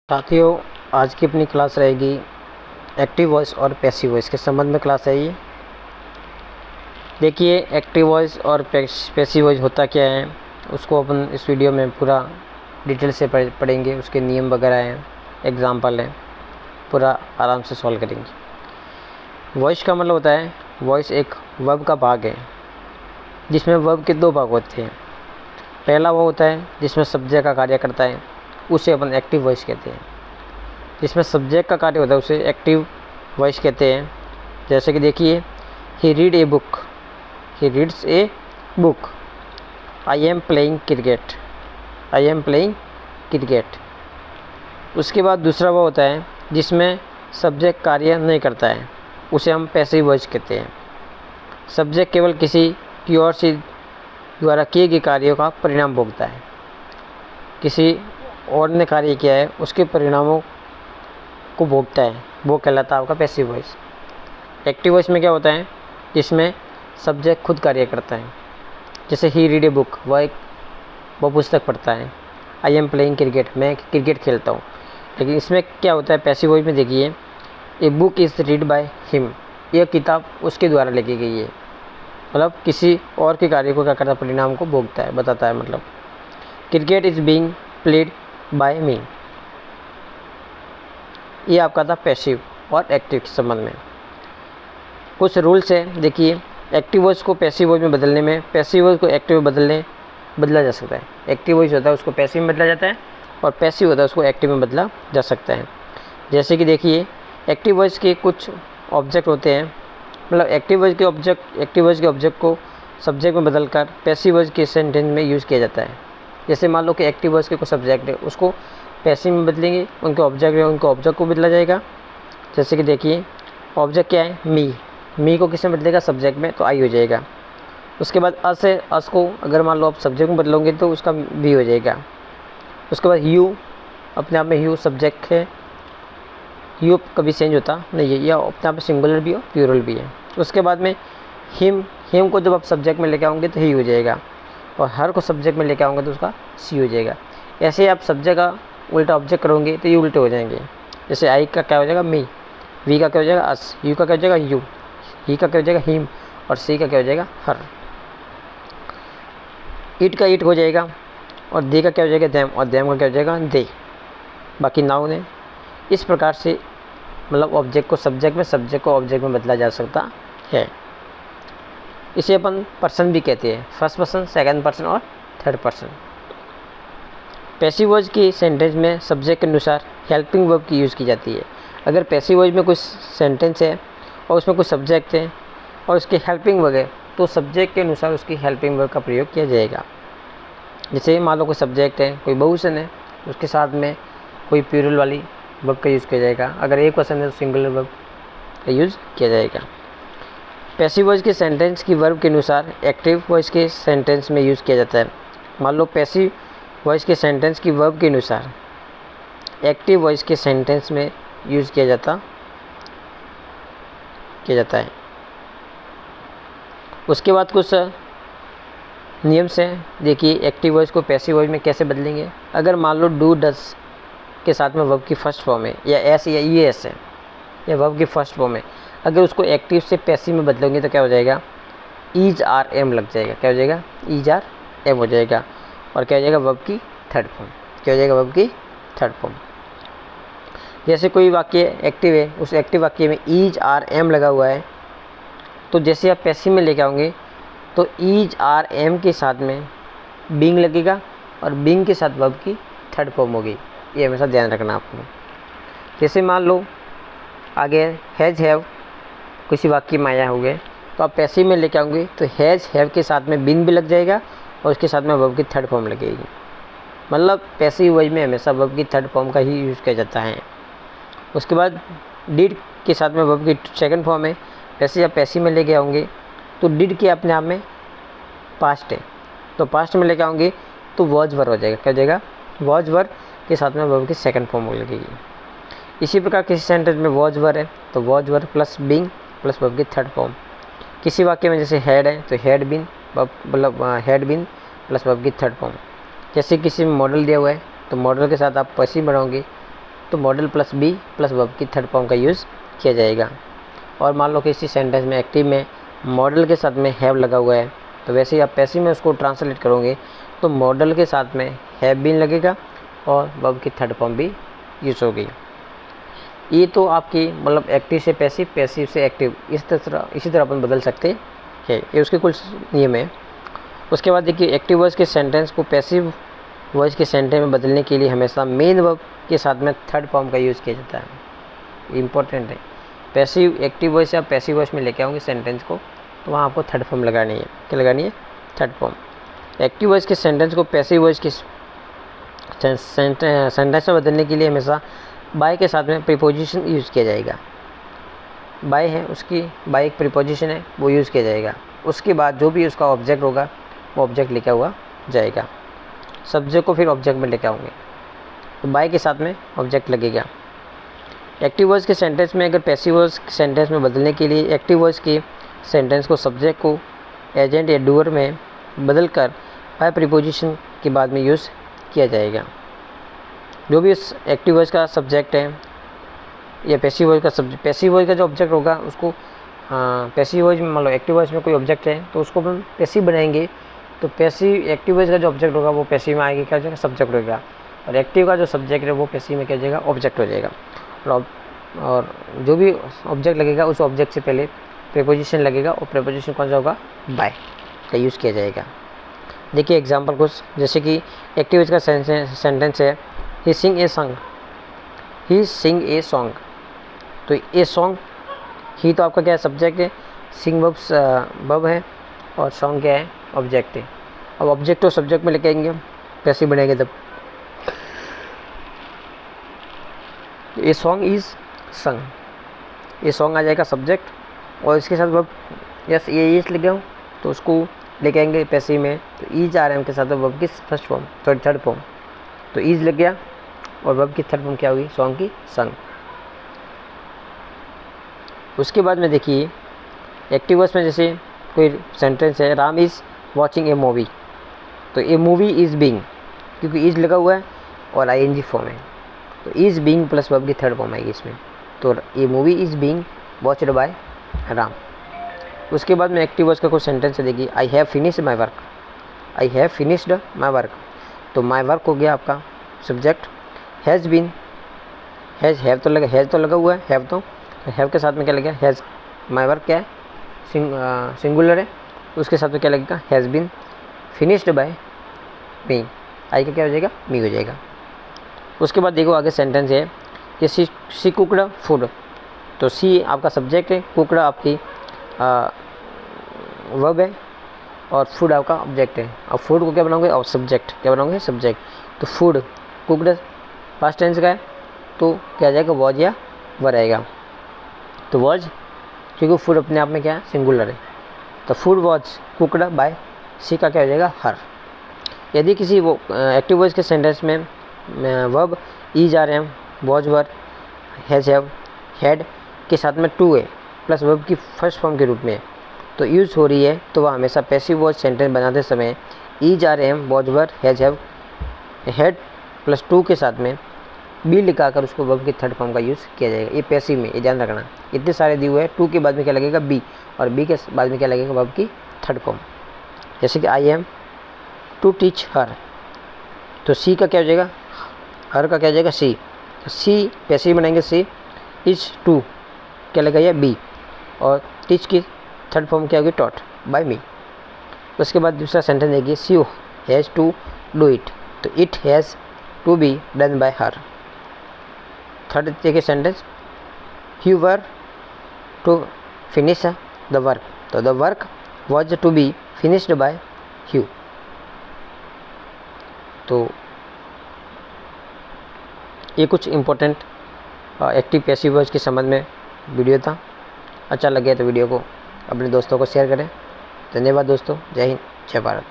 साथियों, आज की अपनी क्लास रहेगी एक्टिव वॉइस और पैसिव वॉइस के संबंध में क्लास है ये। देखिए, एक्टिव वॉइस और पैसिव वॉइस होता क्या है, उसको अपन इस वीडियो में पूरा डिटेल से पढ़ेंगे। उसके नियम वगैरह हैं, एग्जाम्पल हैं, पूरा आराम से सॉल्व करेंगे। वॉइस का मतलब होता है, वॉइस एक वर्ब का भाग है जिसमें वर्ब के दो भाग होते हैं। पहला वो होता है जिसमें सब्जेक्ट का कार्य करता है, उसे अपन एक्टिव वॉइस कहते हैं। जिसमें सब्जेक्ट का कार्य होता है उसे एक्टिव वॉइस कहते हैं। जैसे कि देखिए, he read a book, he reads a book. I am playing cricket, I am playing cricket. उसके बाद दूसरा वो होता है जिसमें सब्जेक्ट कार्य नहीं करता है, उसे हम पैसिव वॉइस कहते हैं। सब्जेक्ट केवल किसी की ओर से द्वारा किए गए कार्यों का परिणाम भोगता है। किसी और ने कार्य किया है, उसके परिणामों को भोगता है, वो कहलाता है आपका पैसिव वॉइस। एक्टिव वॉइस में क्या होता है, जिसमें सब्जेक्ट खुद कार्य करता है। जैसे ही रीड ए बुक, वह पुस्तक पढ़ता है। आई एम प्लेइंग क्रिकेट, मैं क्रिकेट खेलता हूँ। लेकिन इसमें क्या होता है पैसिव वॉइस में, देखिए, a book is read by him, यह किताब उसके द्वारा लिखी गई है। मतलब किसी और के कार्य को क्या करता है, परिणाम को भोगता है, बताता है। मतलब cricket is being played by me, ये आपका था पैसिव और एक्टिव के संबंध में। कुछ रूल्स है, देखिए, एक्टिव वॉइस को पैसिव वॉइस में बदलने में, पैसिव वॉइस को एक्टिव में बदला जा सकता है। एक्टिव वॉइस होता है उसको पैसिव में बदला जाता है, और पैसिव होता है उसको एक्टिव में बदला जा सकता है। जैसे कि देखिए, एक्टिव वॉइस के कुछ ऑब्जेक्ट होते हैं। मतलब एक्टिव वॉइस के ऑब्जेक्ट को सब्जेक्ट में बदलकर पैसिव वॉइस के सेंटेंस में यूज़ किया जाता है। जैसे मान लो कि एक्टिव वॉइस के कुछ सब्जेक्ट है, उसको पैसिव में बदलेंगे, उनके ऑब्जेक्ट है, उनको ऑब्जेक्ट को बदला जाएगा। जैसे कि देखिए, ऑब्जेक्ट क्या है, मी को किस में बदलेगा, सब्जेक्ट में, तो आई हो जाएगा। उसके बाद अस है, अस को अगर मान लो आप सब्जेक्ट में बदलोगे तो उसका भी हो जाएगा। उसके बाद यू, अपने आप में यू सब्जेक्ट है, यू कभी चेंज होता नहीं है, या अपने आप में सिंगुलर भी और प्लूरल भी है। उसके बाद में हिम को जब आप सब्जेक्ट में लेके आओगे तो ही हो जाएगा, और हर को सब्जेक्ट में लेके आओगे तो उसका सी हो जाएगा। ऐसे आप सब्जेक्ट का उल्टा ऑब्जेक्ट करोगे तो ये उल्टे हो जाएंगे। जैसे आई का क्या हो जाएगा, मी, वी का क्या हो जाएगा, अस, यू का क्या हो जाएगा, यू, ही का क्या हो जाएगा, हिम, और सी का क्या हो जाएगा, हर। इट का इट हो जाएगा, और दे का क्या हो जाएगा, देम, और देम का क्या हो जाएगा, दे। बाकी नाउन है। इस प्रकार से मतलब ऑब्जेक्ट को सब्जेक्ट में, सब्जेक्ट को ऑब्जेक्ट में बदला जा सकता है। इसे अपन पर्सन भी कहते हैं, फर्स्ट पर्सन, सेकंड पर्सन और थर्ड पर्सन। पैसिव वॉइस की सेंटेंस में सब्जेक्ट के अनुसार हेल्पिंग वर्ब की यूज़ की जाती है। अगर पैसिव वॉइस में कुछ सेंटेंस है और उसमें कुछ सब्जेक्ट है और उसकी हेल्पिंग वर्ब है, तो सब्जेक्ट के अनुसार उसकी हेल्पिंग वर्ब का प्रयोग किया जाएगा। जैसे मान लो कोई सब्जेक्ट है, कोई बहुवचन है, उसके साथ में कोई प्लूरल वाली वर्ब का यूज़ किया जाएगा। अगर एक पर्सन है तो सिंगुलर वर्ब का यूज़ किया जाएगा। पैसिव वॉइस के सेंटेंस की वर्ब के अनुसार एक्टिव वॉइस के सेंटेंस में यूज़ किया जाता है। मान लो पैसिव वॉइस के सेंटेंस की वर्ब के अनुसार एक्टिव वॉइस के सेंटेंस में यूज़ किया जाता है। उसके बाद कुछ नियम से, देखिए, एक्टिव वॉइस को पैसिव वॉइस में कैसे बदलेंगे। अगर मान लो डू डस के साथ में वर्ब की फर्स्ट फॉर्म है, या एस या ई एस है, या वर्ब की फर्स्ट फॉर्म है, अगर उसको एक्टिव से पैसिव में बदलोगे तो क्या हो जाएगा, ईज आर एम लग जाएगा। क्या हो जाएगा, ईज आर एम हो जाएगा, और क्या हो जाएगा, वर्ब की थर्ड फॉर्म। क्या हो जाएगा, वर्ब की थर्ड फॉर्म। जैसे कोई वाक्य एक्टिव है, उस एक्टिव वाक्य में ईज आर एम लगा हुआ है, तो जैसे आप पैसिव में लेके आओगे तो ईज आर एम के साथ में बीइंग लगेगा, और बीइंग के साथ वर्ब की थर्ड फॉर्म होगी। ये हमेशा ध्यान रखना आपको। जैसे मान लो आगे हैज़ हैव किसी वाक्य में आया हुआ है, तो आप पैसिव में लेके आओगे तो हैज़ हैव के साथ में बीइंग भी लग जाएगा, और उसके साथ में वर्ब की थर्ड फॉर्म लगेगी। मतलब पैसिव वॉइस में हमेशा वर्ब की थर्ड फॉर्म का ही यूज़ किया जाता है। उसके बाद डिड के साथ में वर्ब की सेकंड फॉर्म है। वैसे आप पैसिव में लेके आओगे तो डिड के अपने आप में पास्ट है, तो पास्ट में लेके आओगे तो वॉज वर हो जाएगा। क्या हो जाएगा, वॉज वर के साथ में वर्ब की सेकंड फॉर्म लगेगी। इसी प्रकार किसी सेंटेंस में वॉज वर है तो was were plus being plus verb की थर्ड फॉर्म। किसी वाक्य में जैसे हैड है तो हैड बीन, मतलब हैड बीन प्लस वर्ब की थर्ड फॉर्म। जैसे किसी में मॉडल दिया हुआ है तो मॉडल के साथ आप पैसिव बनाओगे तो modal plus be plus verb की थर्ड फॉर्म का यूज़ किया जाएगा। और मान लो कि इसी सेंटेंस में एक्टिव में मॉडल के साथ में हैव लगा हुआ है, तो वैसे ही आप पैसिव में उसको ट्रांसलेट करोगे तो मॉडल के साथ में हैव बीन लगेगा और वर्ब की थर्ड फॉर्म भी यूज़ होगी। ये तो आपकी मतलब एक्टिव से पैसिव, पैसिव से एक्टिव, इसी तरह अपन बदल सकते हैं, ये उसके कुछ नियम है। उसके बाद देखिए एक्टिव वॉइस के सेंटेंस को पैसिव वॉइस के सेंटेंस में बदलने के लिए हमेशा मेन वर्ब के साथ में थर्ड फॉर्म का यूज़ किया जाता है। इम्पोर्टेंट है, पैसिव एक्टिव वॉइस या पैसिव वॉइस में लेके आओगे सेंटेंस को तो वहाँ आपको थर्ड फॉर्म लगानी है। क्या लगानी है? Third form. एक्टिव वॉइस के सेंटेंस को पैसिव वॉइस के सेंटेंस में बदलने के लिए हमेशा बाय के साथ में प्रीपोजिशन यूज़ किया जाएगा। बाय है उसकी, बाय एक प्रीपोजिशन है, वो यूज़ किया जाएगा। उसके बाद जो भी उसका ऑब्जेक्ट होगा वो ऑब्जेक्ट लेके हुआ जाएगा। सब्जेक्ट को फिर ऑब्जेक्ट में लेके आओगे तो बाय के साथ में ऑब्जेक्ट लगेगा। एक्टिव वॉइस के सेंटेंस में अगर पैसिव वॉइस के सेंटेंस में बदलने के लिए एक्टिव वॉइस के सेंटेंस को सब्जेक्ट को एजेंट या डूअर में बदल कर बाय प्रीपोजिशन के बाद में यूज़ किया जाएगा। जो भी इस एक्टिव वॉइस का सब्जेक्ट है या पैसिव वॉइस का सब्जेक्ट, पैसिव वॉइस का जो ऑब्जेक्ट होगा उसको पैसिव वॉइस में मान लो एक्टिव वॉइस में कोई ऑब्जेक्ट है तो उसको हम पैसिव बनाएंगे, तो पैसिव एक्टिव वॉइस का जो ऑब्जेक्ट होगा वो पैसिव में आएगा, क्या हो जाएगा? सब्जेक्ट हो जाएगा। और एक्टिव का जो सब्जेक्ट है वो पैसिव में क्या हो जाएगा? ऑब्जेक्ट हो जाएगा। और जो भी ऑब्जेक्ट लगेगा उस ऑब्जेक्ट से पहले प्रीपोजिशन लगेगा और प्रीपोजिशन कौन सा होगा? बाय का यूज़ किया जाएगा। देखिए एग्जांपल कुछ, जैसे कि एक्टिव वॉइस का सेंटेंस है ही सिंग a song, he Singh a song. तो ए सॉन्ग, ही तो आपका क्या है? सब्जेक्ट है, सिंग वर्ब है और सॉन्ग क्या है? ऑब्जेक्ट है। अब ऑब्जेक्ट और सब्जेक्ट में लेके आएंगे, पैसिव बनेंगे तब। ए सॉन्ग इज संग, ये सॉन्ग आ जाएगा सब्जेक्ट और इसके साथ वर्ब, यस ये इज लिख गया हूँ तो उसको लेके आएंगे पैसिव में, तो ईज आ रहा है उनके साथ वर्ब की first form, sorry third form, तो ईज लग गया और वर्ब की थर्ड फॉर्म क्या हुई? सॉन्ग की संग। उसके बाद में देखिए एक्टिव वॉइस में जैसे कोई सेंटेंस है Ram is watching a movie, तो ए मूवी इज़ बीइंग, क्योंकि इज़ लगा हुआ है और आईएनजी फॉर्म है, तो इज़ बीइंग प्लस वर्ब की थर्ड फॉर्म आएगी इसमें, तो a movie is being watched by Ram. उसके बाद में एक्टिव वॉइस का कोई सेंटेंस है, देखिए I have finished my work, I have finished my work, तो माई वर्क हो गया आपका सब्जेक्ट। हैज़ बीन, हैव तो लगा हुआ है, हैव तो हैव के साथ में क्या लगेगा? हैज़। माई वर्क क्या है? सिंगुलर है, उसके साथ में क्या लगेगा? हैज़ बीन फिनिश्ड बाय मी, आई का क्या हो जाएगा? मी हो जाएगा। उसके बाद देखो आगे सेंटेंस है कि सी कुकड फूड, तो सी आपका सब्जेक्ट है, कुकड आपकी वर्ब है और फूड आपका ऑब्जेक्ट है। अब फूड को क्या बनाओगे? और सब्जेक्ट, क्या बनाओगे? सब्जेक्ट। तो फूड कुकड पास्ट टेंस का है तो क्या आ जाएगा? वॉज या वर आएगा, तो वॉज, क्योंकि फूड अपने आप में क्या है? सिंगुलर है, तो फूड वॉज कुकड बाय सी का क्या हो जाएगा? हर। यदि किसी वो एक्टिव वॉइस के सेंटेंस में वर्ब ईज आ रहे हैं, was were has have had के साथ में टू है प्लस वर्ब की फर्स्ट फॉर्म के रूप में तो यूज़ हो रही है, तो वह हमेशा पैसिव वॉइस सेंटेंस बनाते समय ईज आ रहे हैं, was were has have had plus two के साथ में बी लिखाकर उसको वर्ब की थर्ड फॉर्म का यूज़ किया जाएगा। ये पैसिव में, ये ध्यान रखना, इतने सारे दिए हुए हैं, टू के बाद में क्या लगेगा? बी, और बी के बाद में क्या लगेगा? वर्ब की थर्ड फॉर्म। जैसे कि I am to teach her, तो सी का क्या हो जाएगा? हर का क्या हो जाएगा? सी, तो सी पैसिव बनाएंगे, सी इज टू क्या लगेगा? बी, और टीच की थर्ड फॉर्म क्या होगी? Taught by me. उसके बाद दूसरा सेंटेंस देखिए she has to do it, तो it has to be done by her. Third देखिए sentence you were to finish the work, तो the work was to be finished by you. तो ये कुछ इम्पोर्टेंट एक्टिव पैसिव वॉइस के संबंध में video था। अच्छा लगे तो वीडियो को अपने दोस्तों को शेयर करें। धन्यवाद दोस्तों, जय हिंद, जय भारत।